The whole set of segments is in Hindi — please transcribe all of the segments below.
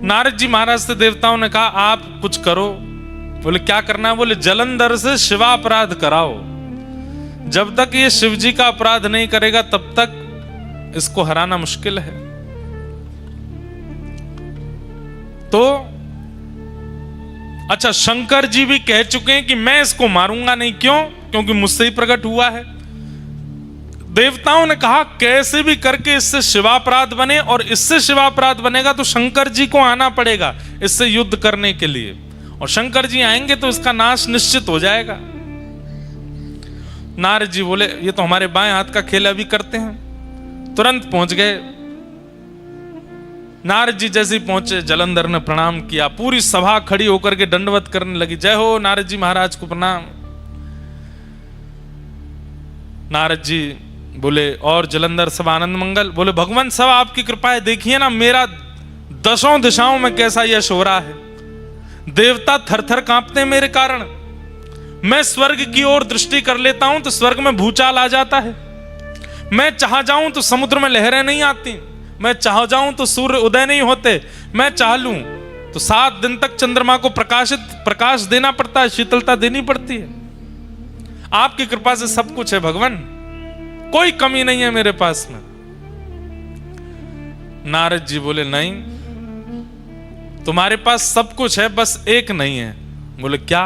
नारद जी महाराज से देवताओं ने कहा आप कुछ करो। बोले क्या करना है? बोले जलंधर से शिवापराध कराओ। जब तक ये शिव जी का अपराध नहीं करेगा तब तक इसको हराना मुश्किल है। तो अच्छा, शंकर जी भी कह चुके हैं कि मैं इसको मारूंगा नहीं। क्यों? क्योंकि मुझसे ही प्रकट हुआ है। देवताओं ने कहा कैसे भी करके इससे शिवापराध बने, और इससे शिवापराध बनेगा तो शंकर जी को आना पड़ेगा इससे युद्ध करने के लिए, और शंकर जी आएंगे तो इसका नाश निश्चित हो जाएगा। नारद जी बोले ये तो हमारे बाएं हाथ का खेल अभी करते हैं। तुरंत पहुंच गए। नारद जी जैसे ही पहुंचे, जलंधर ने प्रणाम किया। पूरी सभा खड़ी होकर के दंडवत करने लगी, जय हो नारद जी महाराज को प्रणाम। नारद जी बोले और जलंधर सब आनंद मंगल। बोले भगवान सब आपकी कृपा है, देखिए ना मेरा दसों दिशाओं में कैसा यश हो रहा है। देवता थर-थर कांपते हैं मेरे कारण। मैं स्वर्ग की ओर दृष्टि कर लेता हूं तो स्वर्ग में भूचाल आ जाता है। मैं चाह जाऊं तो समुद्र में लहरें नहीं आती। मैं चाह जाऊं तो सूर्य उदय नहीं होते। मैं चाह लूं तो 7 दिन तक चंद्रमा को प्रकाश देना पड़ता है, शीतलता देनी पड़ती है। आपकी कृपा से सब कुछ है भगवान, कोई कमी नहीं है मेरे पास में। नारद जी बोले नहीं, तुम्हारे पास सब कुछ है, बस एक नहीं है। बोले क्या?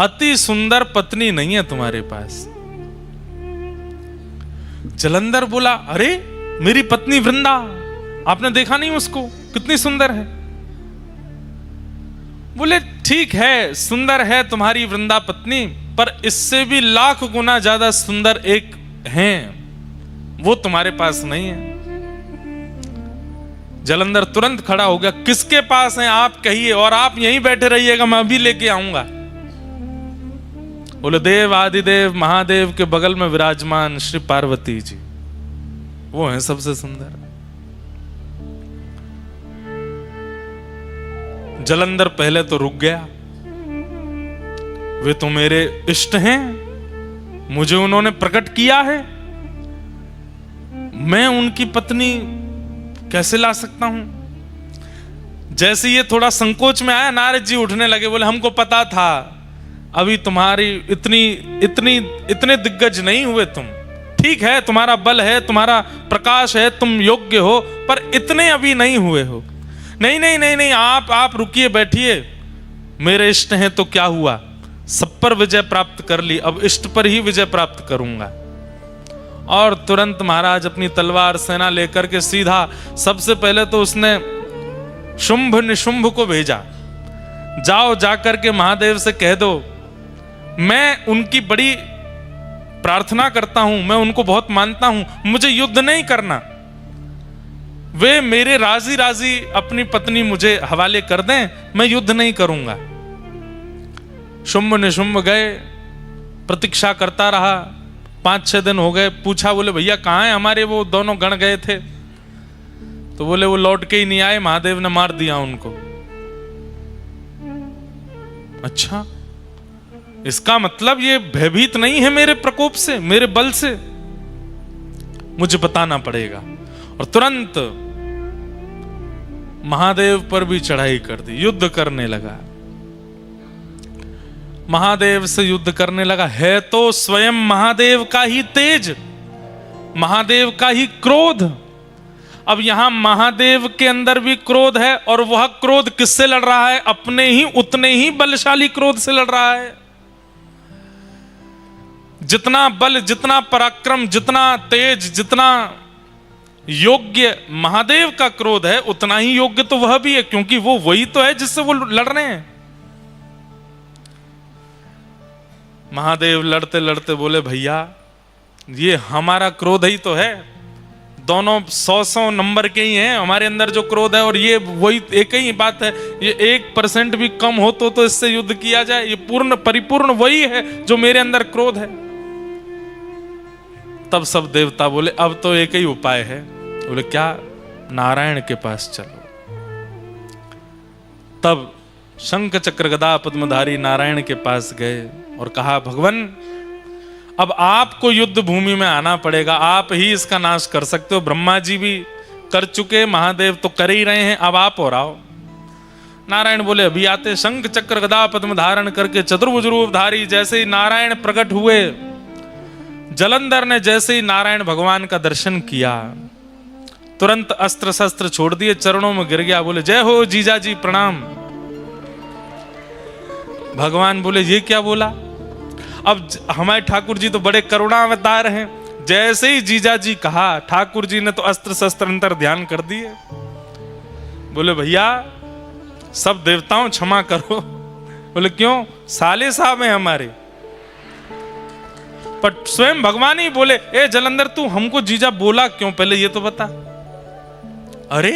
अति सुंदर पत्नी नहीं है तुम्हारे पास। जलंधर बोला अरे मेरी पत्नी वृंदा, आपने देखा नहीं उसको, कितनी सुंदर है। बोले ठीक है, सुंदर है तुम्हारी वृंदा पत्नी, पर इससे भी लाख गुना ज्यादा सुंदर एक हैं, वो तुम्हारे पास नहीं है। जलंधर तुरंत खड़ा हो गया, किसके पास है आप कहिए, और आप यहीं बैठे रहिएगा, मैं अभी लेके आऊंगा। बोले देव आदिदेव महादेव के बगल में विराजमान श्री पार्वती जी, वो हैं सबसे सुंदर। जलंधर पहले तो रुक गया, वे तो मेरे इष्ट हैं, मुझे उन्होंने प्रकट किया है, मैं उनकी पत्नी कैसे ला सकता हूं। जैसे ये थोड़ा संकोच में आया, नारद जी उठने लगे। बोले हमको पता था अभी तुम्हारी इतने दिग्गज नहीं हुए तुम। ठीक है तुम्हारा बल है, तुम्हारा प्रकाश है, तुम योग्य हो, पर इतने अभी नहीं हुए हो। नहीं नहीं नहीं नहीं, आप रुकिए बैठिए, मेरे इष्ट हैं तो क्या हुआ, सब पर विजय प्राप्त कर ली, अब इष्ट पर ही विजय प्राप्त करूंगा। और तुरंत महाराज अपनी तलवार सेना लेकर के सीधा, सबसे पहले तो उसने शुंभ निशुंभ को भेजा, जाओ जाकर के महादेव से कह दो मैं उनकी बड़ी प्रार्थना करता हूं, मैं उनको बहुत मानता हूं, मुझे युद्ध नहीं करना, वे मेरे राजी राजी अपनी पत्नी मुझे हवाले कर दें, मैं युद्ध नहीं करूंगा। शुंभ निशुंभ गए, प्रतीक्षा करता रहा, 5-6 दिन हो गए। पूछा, बोले भैया कहाँ है हमारे वो दोनों गण गए थे? तो बोले वो लौट के ही नहीं आए, महादेव ने मार दिया उनको। अच्छा, इसका मतलब ये भयभीत नहीं है मेरे प्रकोप से, मेरे बल से, मुझे बताना पड़ेगा। और तुरंत महादेव पर भी चढ़ाई कर दी, युद्ध करने लगा, महादेव से युद्ध करने लगा। है तो स्वयं महादेव का ही तेज, महादेव का ही क्रोध। अब यहां महादेव के अंदर भी क्रोध है, और वह क्रोध किससे लड़ रहा है? अपने ही उतने ही बलशाली क्रोध से लड़ रहा है। जितना बल, जितना पराक्रम, जितना तेज, जितना योग्य महादेव का क्रोध है, उतना ही योग्य तो वह भी है, क्योंकि वो वही तो है जिससे वो लड़ रहे हैं। महादेव लड़ते लड़ते बोले भैया ये हमारा क्रोध ही तो है, दोनों 100 नंबर के ही हैं, हमारे अंदर जो क्रोध है और ये वही एक ही बात है, ये 1% भी कम हो तो इससे युद्ध किया जाए, ये पूर्ण परिपूर्ण वही है जो मेरे अंदर क्रोध है। तब सब देवता बोले अब तो एक ही उपाय है। बोले क्या? नारायण के पास चलो। तब शंख चक्र गदा पद्मधारी नारायण के पास गए और कहा भगवान अब आपको युद्ध भूमि में आना पड़ेगा, आप ही इसका नाश कर सकते हो। ब्रह्मा जी भी कर चुके, महादेव तो कर ही रहे हैं, अब आप और आओ। नारायण बोले अभी आते। शंख चक्र गदा पद्म धारण करके चतुर्भुज रूप धारी जैसे ही नारायण प्रकट हुए, जलंधर ने जैसे ही नारायण भगवान का दर्शन किया, तुरंत अस्त्र शस्त्र छोड़ दिए, चरणों में गिर गया, बोले जय हो जीजा जी प्रणाम। भगवान बोले ये क्या बोला? अब हमारे ठाकुर जी तो बड़े करुणा अवतार हैं, जैसे ही जीजा जी कहा, ठाकुर जी ने तो अस्त्र शस्त्र अंतर ध्यान कर दिए। बोले भैया सब देवताओं क्षमा करो। बोले क्यों? साले साहब हैं हमारे। पर स्वयं भगवान ही बोले ए जलंधर तू हमको जीजा बोला क्यों, पहले ये तो बता। अरे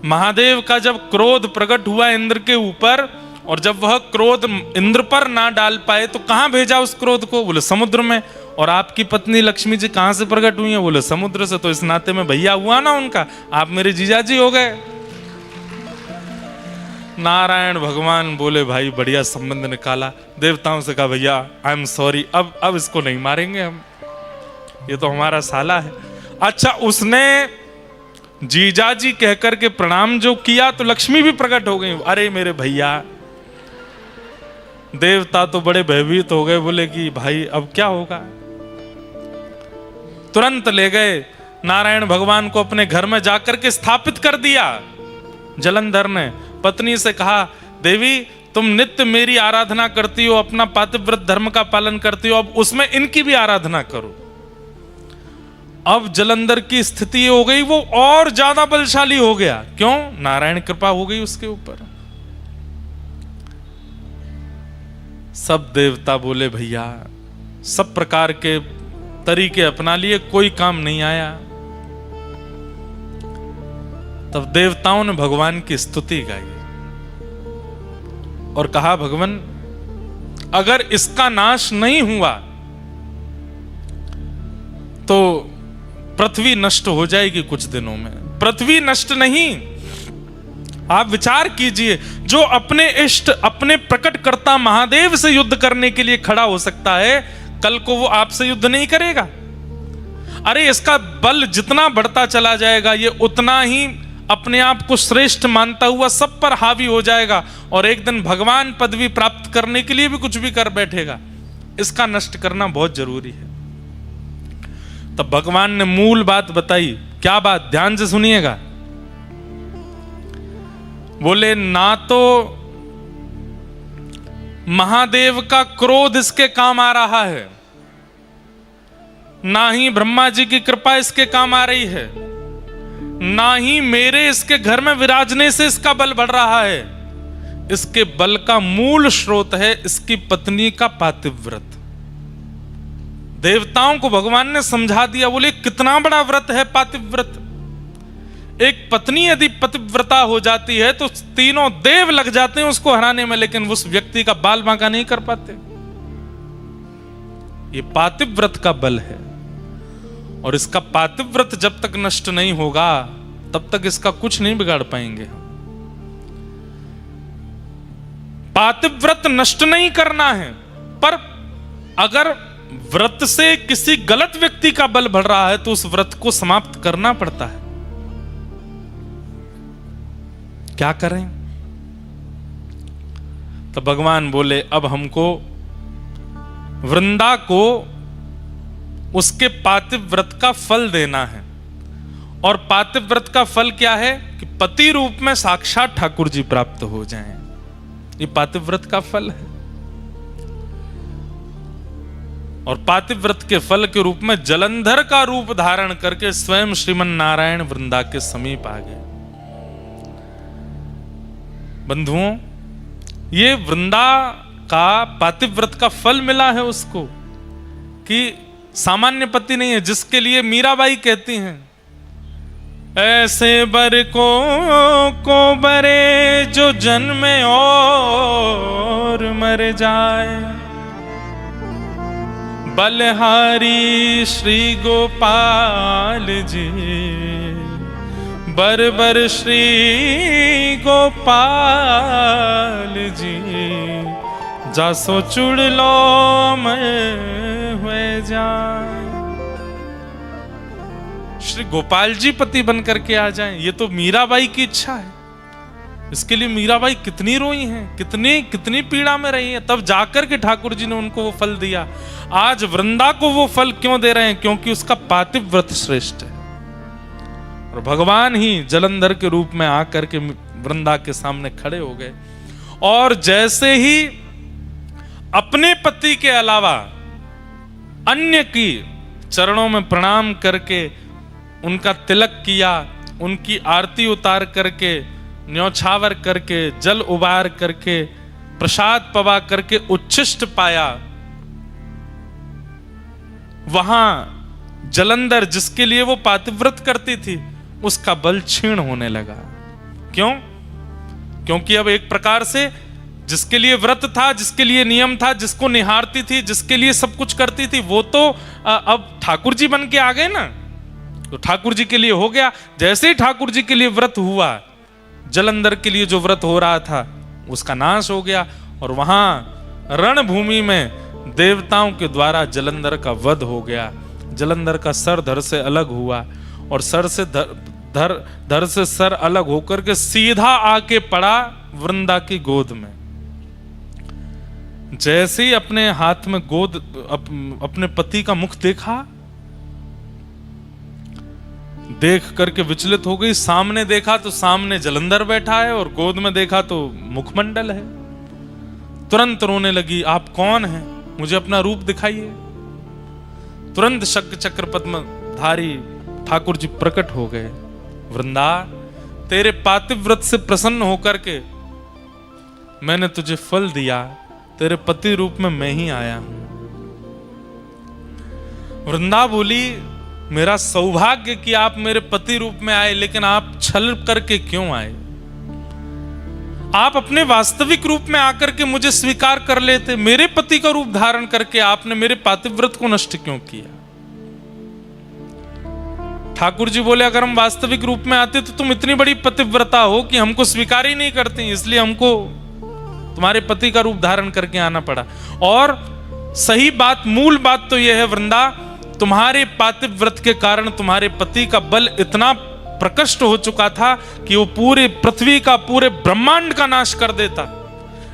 महादेव का जब क्रोध प्रकट हुआ इंद्र के ऊपर, और जब वह क्रोध इंद्र पर ना डाल पाए तो कहां भेजा उस क्रोध को? बोले समुद्र में। और आपकी पत्नी लक्ष्मी जी कहां से प्रकट हुई है? बोले समुद्र से। तो इस नाते में भैया हुआ ना उनका, आप मेरे जीजाजी हो गए। नारायण भगवान बोले भाई बढ़िया संबंध निकाला। देवताओं से कहा भैया आई एम सॉरी, अब इसको नहीं मारेंगे हम, ये तो हमारा साला है। अच्छा उसने जीजाजी कहकर के प्रणाम जो किया तो लक्ष्मी भी प्रकट हो गई। अरे मेरे भैया, देवता तो बड़े भयभीत हो गए, बोले कि भाई अब क्या होगा। तुरंत ले गए नारायण भगवान को अपने घर में जाकर के स्थापित कर दिया। जलंधर ने पत्नी से कहा देवी तुम नित्य मेरी आराधना करती हो, अपना पातिव्रत धर्म का पालन करती हो, अब उसमें इनकी भी आराधना करो। अब जलंधर की स्थिति हो गई वो और ज्यादा बलशाली हो गया। क्यों? नारायण कृपा हो गई उसके ऊपर। सब देवता बोले भैया सब प्रकार के तरीके अपना लिए, कोई काम नहीं आया। तब देवताओं ने भगवान की स्तुति गाई और कहा भगवान अगर इसका नाश नहीं हुआ तो पृथ्वी नष्ट हो जाएगी कुछ दिनों में। पृथ्वी नष्ट नहीं, आप विचार कीजिए, जो अपने इष्ट अपने प्रकटकर्ता महादेव से युद्ध करने के लिए खड़ा हो सकता है, कल को वो आपसे युद्ध नहीं करेगा। अरे इसका बल जितना बढ़ता चला जाएगा ये उतना ही अपने आप को श्रेष्ठ मानता हुआ सब पर हावी हो जाएगा और एक दिन भगवान पदवी प्राप्त करने के लिए भी कुछ भी कर बैठेगा। इसका नष्ट करना बहुत जरूरी है। तब भगवान ने मूल बात बताई। क्या बात? ध्यान से सुनिएगा। बोले ना तो महादेव का क्रोध इसके काम आ रहा है, ना ही ब्रह्मा जी की कृपा इसके काम आ रही है, ना ही मेरे इसके घर में विराजने से इसका बल बढ़ रहा है। इसके बल का मूल स्रोत है इसकी पत्नी का पातिव्रत। देवताओं को भगवान ने समझा दिया। बोले कितना बड़ा व्रत है पातिव्रत। एक पत्नी यदि पतिव्रता हो जाती है तो तीनों देव लग जाते हैं उसको हराने में, लेकिन उस व्यक्ति का बाल बांका नहीं कर पाते। ये पातिव्रत का बल है और इसका पातिव्रत जब तक नष्ट नहीं होगा तब तक इसका कुछ नहीं बिगाड़ पाएंगे हम। पातिव्रत नष्ट नहीं करना है, पर अगर व्रत से किसी गलत व्यक्ति का बल बढ़ रहा है तो उस व्रत को समाप्त करना पड़ता है। क्या करें? तो भगवान बोले अब हमको वृंदा को उसके पातिव्रत का फल देना है। और पातिव्रत का फल क्या है कि पति रूप में साक्षात ठाकुर जी प्राप्त हो जाएं। ये पातिव्रत का फल है। और पातिव्रत के फल के रूप में जलंधर का रूप धारण करके स्वयं श्रीमन नारायण वृंदा के समीप आ गए। बंधुओं, ये वृंदा का पातिव्रत का फल मिला है उसको कि सामान्य पति नहीं है, जिसके लिए मीराबाई कहती हैं ऐसे बर को बरे जो जन्मे और मर जाए, बलहारी श्री गोपाल जी बर बर श्री गोपाल जी जासो चुड़ लो मैं हुए जाए। श्री गोपाल जी पति बन करके आ जाएं। ये तो मीराबाई की इच्छा है। इसके लिए मीराबाई कितनी रोई हैं, कितनी पीड़ा में रही हैं, तब जाकर के ठाकुर जी ने उनको वो फल दिया। आज वृंदा को वो फल क्यों दे रहे हैं? क्योंकि उसका पातिव व्रत श्रेष्ठ है। और भगवान ही जलंधर के रूप में आकर के वृंदा के सामने खड़े हो गए और जैसे ही अपने पति के अलावा अन्य की चरणों में प्रणाम करके उनका तिलक किया, उनकी आरती उतार करके, न्यौछावर करके, जल उबार करके, प्रसाद पवा करके उच्छिष्ट पाया, वहां जलंधर जिसके लिए वो पातिव्रत करती थी उसका बल क्षीण होने लगा। क्यों? क्योंकि अब एक प्रकार से जिसके लिए व्रत था, जिसके लिए नियम था, जिसको निहारती थी, जिसके लिए सब कुछ करती थी, वो तो अब ठाकुर जी बन के आ गए ना, तो ठाकुर जी के लिए हो गया। जैसे ही ठाकुर जी के लिए व्रत हुआ, जलंधर के लिए जो व्रत हो रहा था उसका नाश हो गया और वहां रणभूमि में देवताओं के द्वारा जलंधर का वध हो गया। जलंधर का सर धड़ से अलग हुआ और सर से धड़ से सर अलग होकर के सीधा आके पड़ा वृंदा की गोद में। जैसे ही अपने हाथ में गोद अपने पति का मुख देखा, देख करके विचलित हो गई। सामने देखा तो सामने जलंधर बैठा है और गोद में देखा तो मुखमंडल है। तुरंत रोने लगी, आप कौन हैं? मुझे अपना रूप दिखाइए। तुरंत शंख चक्र पद्मधारी ठाकुर जी प्रकट हो गए। वृंदा, तेरे पातिव्रत से प्रसन्न होकर के मैंने तुझे फल दिया, तेरे पति रूप में मैं ही आया हूं। वृंदा बोली, मेरा सौभाग्य कि आप मेरे पति रूप में आए, लेकिन आप छल करके क्यों आए? आप अपने वास्तविक रूप में आकर के मुझे स्वीकार कर लेते। मेरे पति का रूप धारण करके आपने मेरे पातिव्रत को नष्ट क्यों किया? ठाकुर जी बोले, अगर हम वास्तविक रूप में आते तो तुम इतनी बड़ी पतिव्रता हो कि हमको स्वीकार ही नहीं करती, इसलिए हमको तुम्हारे पति का रूप धारण करके आना पड़ा। और सही बात, मूल बात तो यह है वृंदा, तुम्हारे पातिव्रत के कारण तुम्हारे पति का बल इतना प्रकट हो चुका था कि वो पूरे पृथ्वी का, पूरे ब्रह्मांड का नाश कर देता।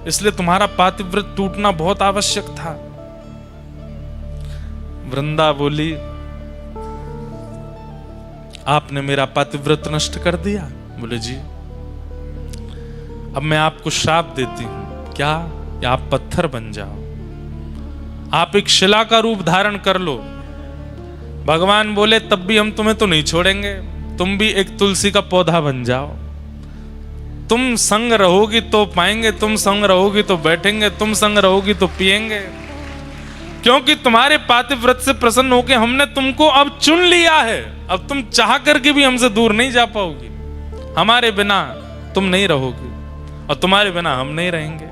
इसलिए तुम्हारा पातिव्रत टूटना बहुत आवश्यक था। वृंदा बोली, आपने मेरा पातिव्रत नष्ट कर दिया। बोले जी, अब मैं आपको श्राप देती हूं। क्या? या आप पत्थर बन जाओ, आप एक शिला का रूप धारण कर लो। भगवान बोले, तब भी हम तुम्हें तो नहीं छोड़ेंगे, तुम भी एक तुलसी का पौधा बन जाओ। तुम संग रहोगी तो पाएंगे, तुम संग रहोगी तो बैठेंगे, तुम संग रहोगी तो पिएंगे। क्योंकि तुम्हारे पातिव्रत से प्रसन्न होकर हमने तुमको अब चुन लिया है। अब तुम चाह करके भी हमसे दूर नहीं जा पाओगी। हमारे बिना तुम नहीं रहोगी और तुम्हारे बिना हम नहीं रहेंगे।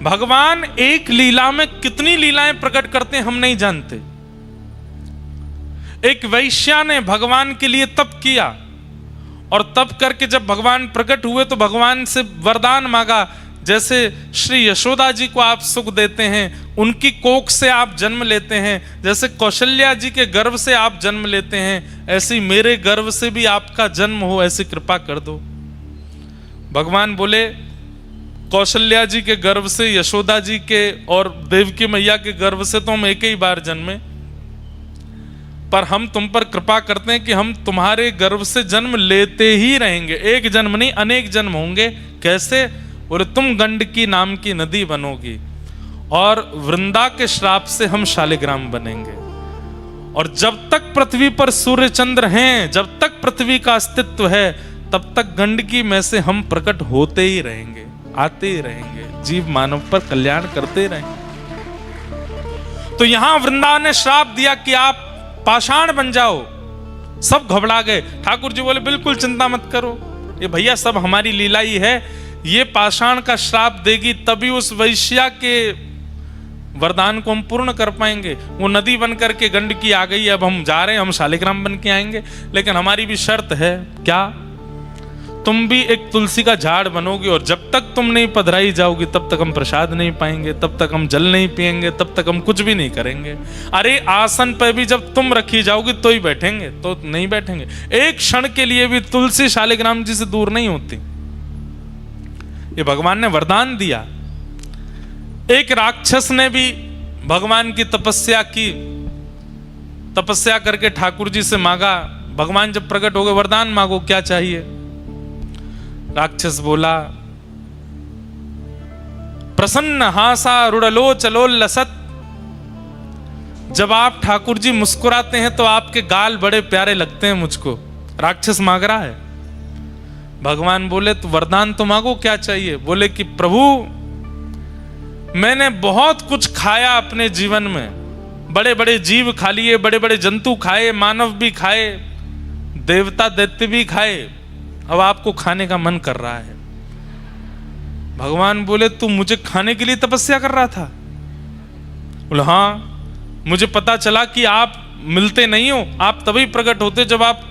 भगवान एक लीला में कितनी लीलाएं प्रकट करते हैं हम नहीं जानते। एक वैश्या ने भगवान के लिए तप किया और तप करके जब भगवान प्रकट हुए तो भगवान से वरदान मांगा, जैसे श्री यशोदा जी को आप सुख देते हैं, उनकी कोख से आप जन्म लेते हैं, जैसे कौशल्या जी के गर्भ से आप जन्म लेते हैं, ऐसी मेरे गर्भ से भी आपका जन्म हो, ऐसी कृपा कर दो। भगवान बोले, कौशल्या जी के गर्भ से, यशोदा जी के और देवकी मैया के गर्भ से तो हम एक ही बार जन्मे, पर हम तुम पर कृपा करते हैं कि हम तुम्हारे गर्भ से जन्म लेते ही रहेंगे। एक जन्म नहीं, अनेक जन्म होंगे। कैसे? बोले, तुम गंडकी नाम की नदी बनोगी और वृंदा के श्राप से हम शालिग्राम बनेंगे। और जब तक पृथ्वी पर सूर्य चंद्र हैं, जब तक पृथ्वी का अस्तित्व है, तब तक गंडकी में से हम प्रकट होते ही रहेंगे, आते ही रहेंगे, जीव मानव पर कल्याण करते रहेंगे। तो यहां वृंदा ने श्राप दिया कि आप पाषाण बन जाओ। सब घबरा गए। ठाकुर जी बोले, बिल्कुल चिंता मत करो, ये भैया सब हमारी लीला ही है। ये पाषाण का श्राप देगी तभी उस वैश्या के वरदान को हम पूर्ण कर पाएंगे। वो नदी बन करके गंडकी आ गई, अब हम जा रहे हैं, हम शालिग्राम बन के आएंगे, लेकिन हमारी भी शर्त है। क्या? तुम भी एक तुलसी का झाड़ बनोगी, और जब तक तुम नहीं पधराई जाओगी तब तक हम प्रसाद नहीं पाएंगे, तब तक हम जल नहीं पिएंगे, तब तक हम कुछ भी नहीं करेंगे। अरे आसन पे भी जब तुम रखी जाओगी तो ही बैठेंगे, तो नहीं बैठेंगे। एक क्षण के लिए भी तुलसी शालिग्राम जी से दूर नहीं होती। ये भगवान ने वरदान दिया। एक राक्षस ने भी भगवान की तपस्या की, तपस्या करके ठाकुर जी से मांगा। भगवान जब प्रकट हो गए, वरदान मांगो, क्या चाहिए? राक्षस बोला, प्रसन्न हासा रुड़लो चलो लसत। जब आप ठाकुर जी मुस्कुराते हैं तो आपके गाल बड़े प्यारे लगते हैं मुझको। राक्षस मांग रहा है। भगवान बोले, तो वरदान तो मांगो, क्या चाहिए? बोले कि प्रभु, मैंने बहुत कुछ खाया अपने जीवन में, बड़े बड़े जीव खा लिए, बड़े बड़े जंतु खाए, मानव भी खाए, देवता दैत्य भी खाए, अब आपको खाने का मन कर रहा है। भगवान बोले, तू मुझे खाने के लिए तपस्या कर रहा था? बोले, हाँ, मुझे पता चला कि आप मिलते नहीं हो, आप तभी प्रकट होते जब आप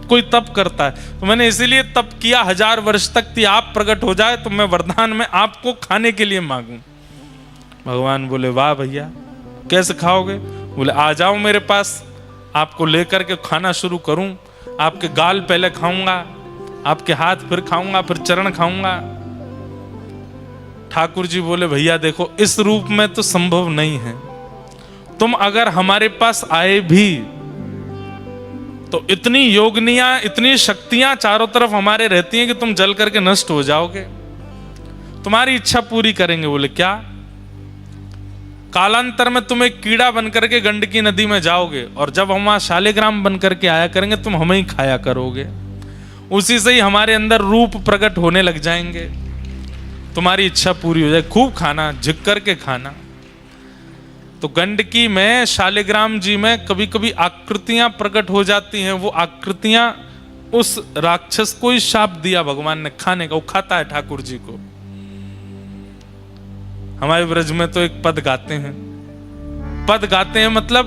कोई तप करता है, तो मैंने इसीलिए तप किया 1000 वर्ष तक कि आप प्रकट हो जाए तो मैं वरदान में आपको खाने के लिए मांगूं। भगवान बोले, वाह भैया, कैसे खाओगे? बोले, आ जाओ मेरे पास, आपको लेकर के खाना शुरू करूं। आपके गाल पहले खाऊंगा, आपके हाथ फिर खाऊंगा, फिर चरण खाऊंगा। ठाकुर जी बोले, भैया देखो, इस रूप में तो संभव नहीं है। तुम अगर हमारे पास आए भी तो इतनी योगनियां, इतनी शक्तियां चारों तरफ हमारे रहती हैं कि तुम जल करके नष्ट हो जाओगे। तुम्हारी इच्छा पूरी करेंगे। बोले, क्या? कालांतर में तुम एक कीड़ा बनकर के गंडकी नदी में जाओगे, और जब हम वहां शालिग्राम बनकर के आया करेंगे, तुम हमें ही खाया करोगे। उसी से ही हमारे अंदर रूप प्रकट होने लग जाएंगे। तुम्हारी इच्छा पूरी हो जाए, खूब खाना, झुक करके खाना। तो गंडकी में, शालिग्राम जी में कभी कभी आकृतियां प्रकट हो जाती हैं। वो आकृतियां उस राक्षस को ही शाप दिया भगवान ने खाने का। वो खाता है ठाकुर जी को। हमारे ब्रज में तो एक पद गाते हैं, पद गाते हैं मतलब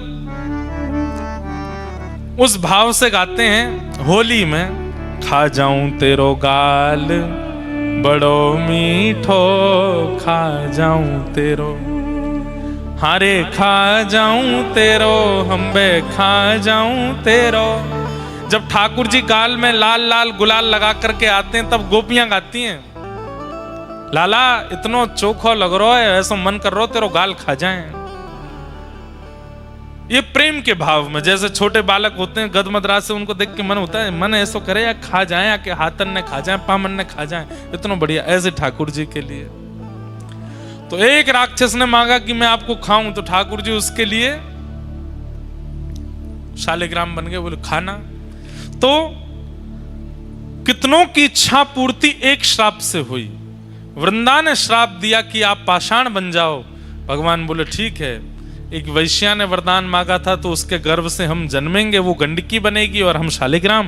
उस भाव से गाते हैं। होली में, खा जाऊं तेरो गाल बड़ो मीठो, खा जाऊं तेरो, हारे खा जाऊं तेरो, हम्बे खा जाऊं तेरो। जब ठाकुर जी गाल में लाल लाल गुलाल लगा करके आते हैं तब गोपियां गाती हैं, लाला इतनो चोखो लग रहा है, ऐसा मन कर रहा तेरो गाल खा जाएं। ये प्रेम के भाव में, जैसे छोटे बालक होते हैं गदमदरा से, उनको देख के मन होता है, मन ऐसो करे या खा जाए, या कि हाथन ने खा जाए, पामन ने खा जाए, इतना बढ़िया। ऐसे ठाकुर जी के लिए तो एक राक्षस ने मांगा कि मैं आपको खाऊं, तो ठाकुर जी उसके लिए शालिग्राम बन गए। बोले, खाना। तो कितनों की इच्छा पूर्ति एक श्राप से हुई। वृंदा ने श्राप दिया कि आप पाषाण बन जाओ। भगवान बोले, ठीक है। एक वैश्या ने वरदान मांगा था, तो उसके गर्भ से हम जन्मेंगे, वो गंडकी बनेगी और हम शालिग्राम।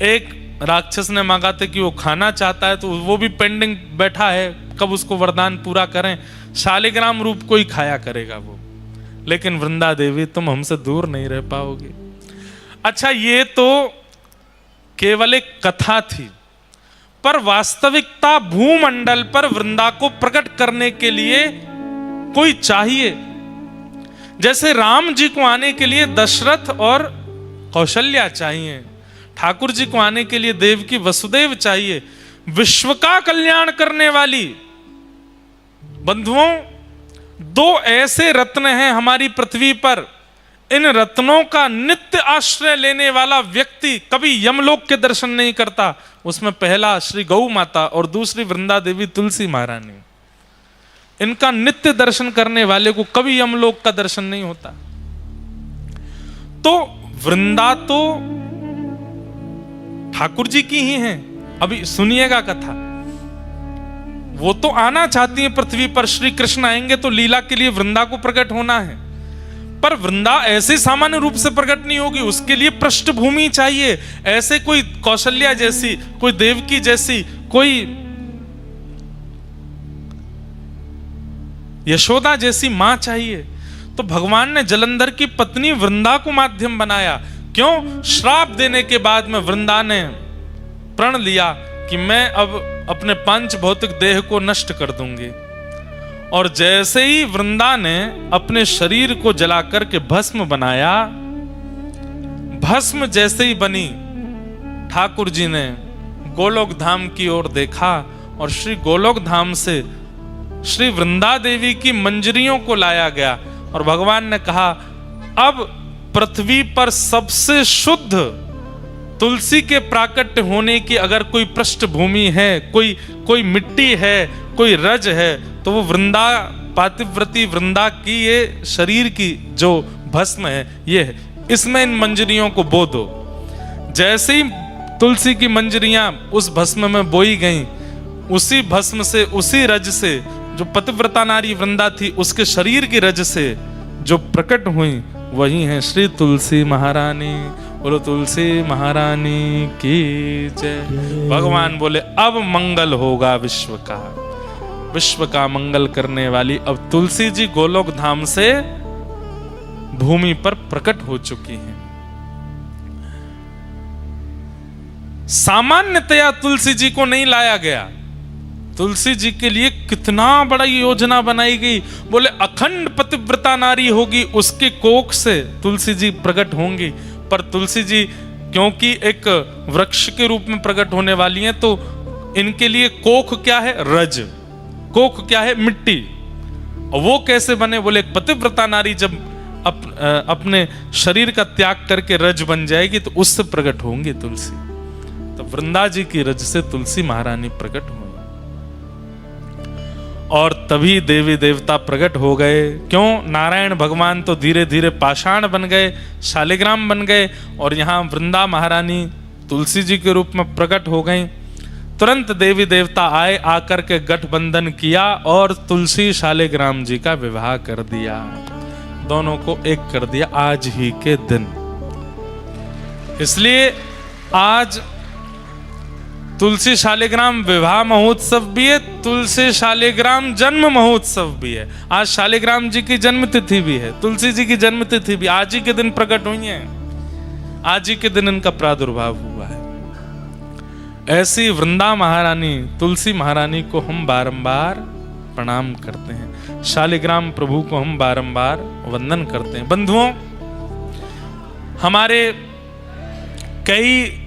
एक राक्षस ने मांगा था कि वो खाना चाहता है, तो वो भी पेंडिंग बैठा है, कब उसको वरदान पूरा करें। शालिग्राम रूप को ही खाया करेगा वो। लेकिन वृंदा देवी, तुम हमसे दूर नहीं रह पाओगे। अच्छा, ये तो केवल एक कथा थी, पर वास्तविकता भूमंडल पर वृंदा को प्रकट करने के लिए कोई चाहिए। जैसे राम जी को आने के लिए दशरथ और कौशल्या चाहिए, ठाकुर जी को आने के लिए देवकी वसुदेव चाहिए। विश्व का कल्याण करने वाली बंधुओं, दो ऐसे रत्न हैं हमारी पृथ्वी पर। इन रत्नों का नित्य आश्रय लेने वाला व्यक्ति कभी यमलोक के दर्शन नहीं करता। उसमें पहला श्री गौ माता और दूसरी वृंदा देवी तुलसी महारानी। इनका नित्य दर्शन करने वाले को कभी यमलोक का दर्शन नहीं होता। तो वृंदा तो ठाकुर जी की ही हैं। अभी सुनिएगा कथा। वो तो आना चाहती है पृथ्वी पर, श्री कृष्ण आएंगे तो लीला के लिए वृंदा को प्रकट होना है। पर वृंदा ऐसे सामान्य रूप से प्रकट नहीं होगी, उसके लिए पृष्ठभूमि चाहिए। ऐसे कोई कौशल्या जैसी, कोई देवकी जैसी, कोई यशोदा जैसी मां चाहिए। तो भगवान ने जलंधर की पत्नी वृंदा को माध्यम बनाया। क्यों? श्राप देने के बाद में वृंदा ने प्रण लिया कि मैं अब अपने पंच भौतिक देह को नष्ट कर दूंगी। और जैसे ही वृंदा ने अपने शरीर को जलाकर के भस्म बनाया, भस्म जैसे ही बनी, ठाकुर जी ने गोलोक धाम की ओर देखा और श्री गोलोक धाम से श्री वृंदा देवी की मंजरियों को लाया गया और भगवान ने कहा अब पृथ्वी पर सबसे शुद्ध तुलसी के प्राकट्य होने की अगर कोई पृष्ठभूमि है, कोई मिट्टी है, कोई रज है, तो वो वृंदा, पातिव्रती वृंदा की ये शरीर की जो भस्म है ये है। इसमें इन मंजरियों को बो दो। जैसे ही तुलसी की मंजरियां उस भस्म में बोई गईं, उसी भस्म से, उसी रज से जो पतिव्रता नारी वृंदा थी, उसके शरीर की रज से जो प्रकट हुई वही है श्री तुलसी महारानी। बोलो तुलसी महारानी की जय। भगवान बोले अब मंगल होगा विश्व का, विश्व का मंगल करने वाली अब तुलसी जी गोलोक धाम से भूमि पर प्रकट हो चुकी हैं। सामान्यतया तुलसी जी को नहीं लाया गया, तुलसी जी के लिए कितना बड़ा योजना बनाई गई। बोले अखंड पतिव्रता नारी होगी, उसके कोख से तुलसी जी प्रकट होंगी। पर तुलसी जी क्योंकि एक वृक्ष के रूप में प्रकट होने वाली हैं, तो इनके लिए कोख क्या है? रज। कोख क्या है? मिट्टी। और वो कैसे बने? बोले एक पतिव्रता नारी जब अपने शरीर का त्याग करके रज बन जाएगी तो उससे प्रकट होंगी तुलसी। तो वृंदा जी की रज से तुलसी महारानी प्रकट हुई और तभी देवी देवता प्रकट हो गए। क्यों? नारायण भगवान तो धीरे धीरे पाषाण बन गए, शालिग्राम बन गए और यहाँ वृंदा महारानी तुलसी जी के रूप में प्रकट हो गई। तुरंत देवी देवता आए, आकर के गठबंधन किया और तुलसी शालिग्राम जी का विवाह कर दिया, दोनों को एक कर दिया आज ही के दिन। इसलिए आज तुलसी शालिग्राम विवाह महोत्सव भी है, तुलसी शालिग्राम जन्म महोत्सव भी है। आज शालिग्राम जी की जन्म तिथि भी है, तुलसी जी की जन्म तिथि भी आज ही के दिन प्रकट हुई है, आज ही के दिन इनका प्रादुर्भाव हुआ है। ऐसी वृंदा महारानी तुलसी महारानी को हम बारंबार प्रणाम करते हैं, शालिग्राम प्रभु को हम बारंबार वंदन करते हैं। बंधुओं, हमारे कई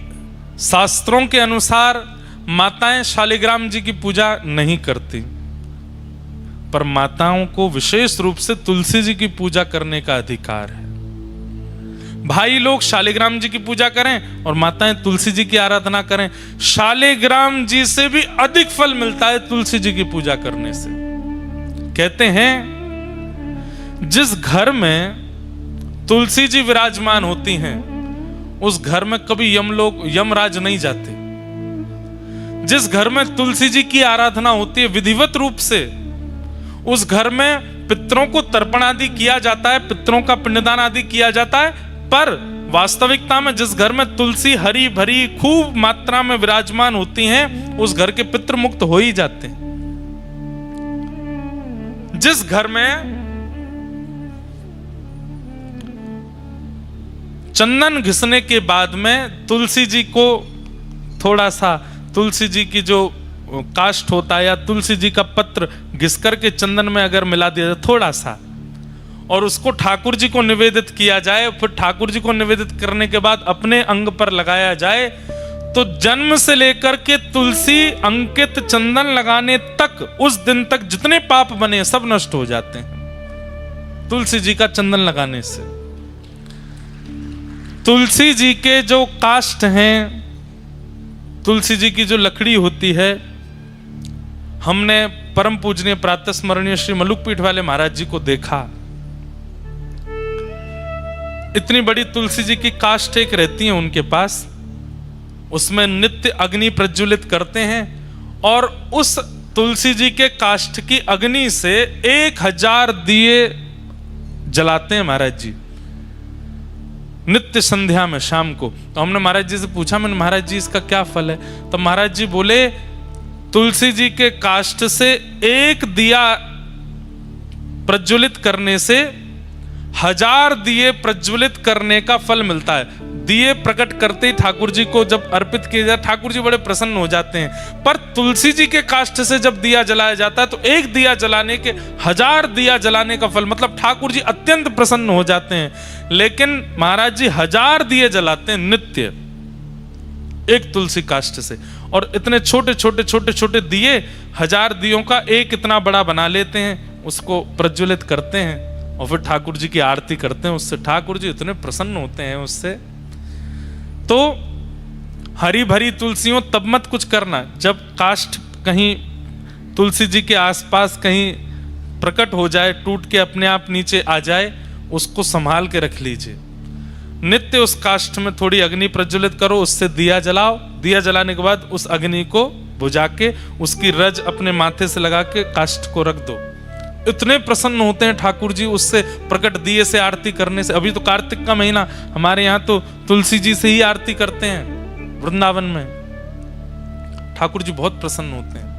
शास्त्रों के अनुसार माताएं शालिग्राम जी की पूजा नहीं करती, पर माताओं को विशेष रूप से तुलसी जी की पूजा करने का अधिकार है। भाई लोग शालिग्राम जी की पूजा करें और माताएं तुलसी जी की आराधना करें, शालिग्राम जी से भी अधिक फल मिलता है तुलसी जी की पूजा करने से। कहते हैं जिस घर में तुलसी जी विराजमान होती हैं उस घर में कभी यमराज नहीं जाते। जिस घर में तुलसी जी की आराधना होती है विधिवत रूप से, उस घर में पितरों को तर्पण आदि किया जाता है, पितरों का पिंडदान आदि किया जाता है। पर वास्तविकता में जिस घर में तुलसी हरी भरी खूब मात्रा में विराजमान होती हैं, उस घर के पितृ मुक्त हो ही जाते हैं। जिस घर में चंदन घिसने के बाद में तुलसी जी को थोड़ा सा, तुलसी जी की जो काष्ठ होता है या तुलसी जी का पत्र घिस करके चंदन में अगर मिला दिया जाए थोड़ा सा, और उसको ठाकुर जी को निवेदित किया जाए, फिर ठाकुर जी को निवेदित करने के बाद अपने अंग पर लगाया जाए, तो जन्म से लेकर के तुलसी अंकित चंदन लगाने तक, उस दिन तक जितने पाप बने सब नष्ट हो जाते हैं तुलसी जी का चंदन लगाने से। तुलसी जी के जो काष्ठ हैं, तुलसी जी की जो लकड़ी होती है, हमने परम पूजनीय प्रातः स्मरणीय श्री मलुक पीठ वाले महाराज जी को देखा। इतनी बड़ी तुलसी जी की काष्ठ एक रहती है उनके पास, उसमें नित्य अग्नि प्रज्वलित करते हैं और उस तुलसी जी के काष्ठ की अग्नि से 1000 दिए जलाते हैं महाराज जी नित्य संध्या में शाम को। तो हमने महाराज जी से पूछा, मैंने महाराज जी इसका क्या फल है? तो महाराज जी बोले तुलसी जी के काष्ठ से एक दिया प्रज्वलित करने से 1000 दिए प्रज्वलित करने का फल मिलता है। दिए प्रकट करते ही ठाकुर जी को जब अर्पित किया जाए, ठाकुर जी बड़े प्रसन्न हो जाते हैं। पर तुलसी जी के काष्ठ से जब दिया जलाया जाता है तो एक दिया जलाने के 1000 दिया जलाने का फल, मतलब ठाकुर जी अत्यंत प्रसन्न हो जाते हैं। लेकिन महाराज जी 1000 दिए जलाते हैं नित्य एक तुलसी काष्ठ से, और इतने छोटे छोटे छोटे छोटे दिए 1000 दियों का एक इतना बड़ा बना लेते हैं, उसको प्रज्वलित करते हैं और फिर ठाकुर जी की आरती करते हैं। उससे ठाकुर जी इतने प्रसन्न होते हैं उससे। तो हरी भरी तुलसियों तब मत कुछ करना जब काष्ठ कहीं तुलसी जी के आसपास कहीं प्रकट हो जाए, टूट के अपने आप नीचे आ जाए, उसको संभाल के रख लीजिए। नित्य उस काष्ठ में थोड़ी अग्नि प्रज्वलित करो, उससे दिया जलाओ। दिया जलाने के बाद उस अग्नि को बुझा के उसकी रज अपने माथे से लगा के काष्ठ को रख दो। इतने प्रसन्न होते हैं ठाकुर जी उससे प्रकट दिए से आरती करने से। अभी तो कार्तिक का महीना, हमारे यहाँ तो तुलसी जी से ही आरती करते हैं वृंदावन में। ठाकुर जी बहुत प्रसन्न होते हैं।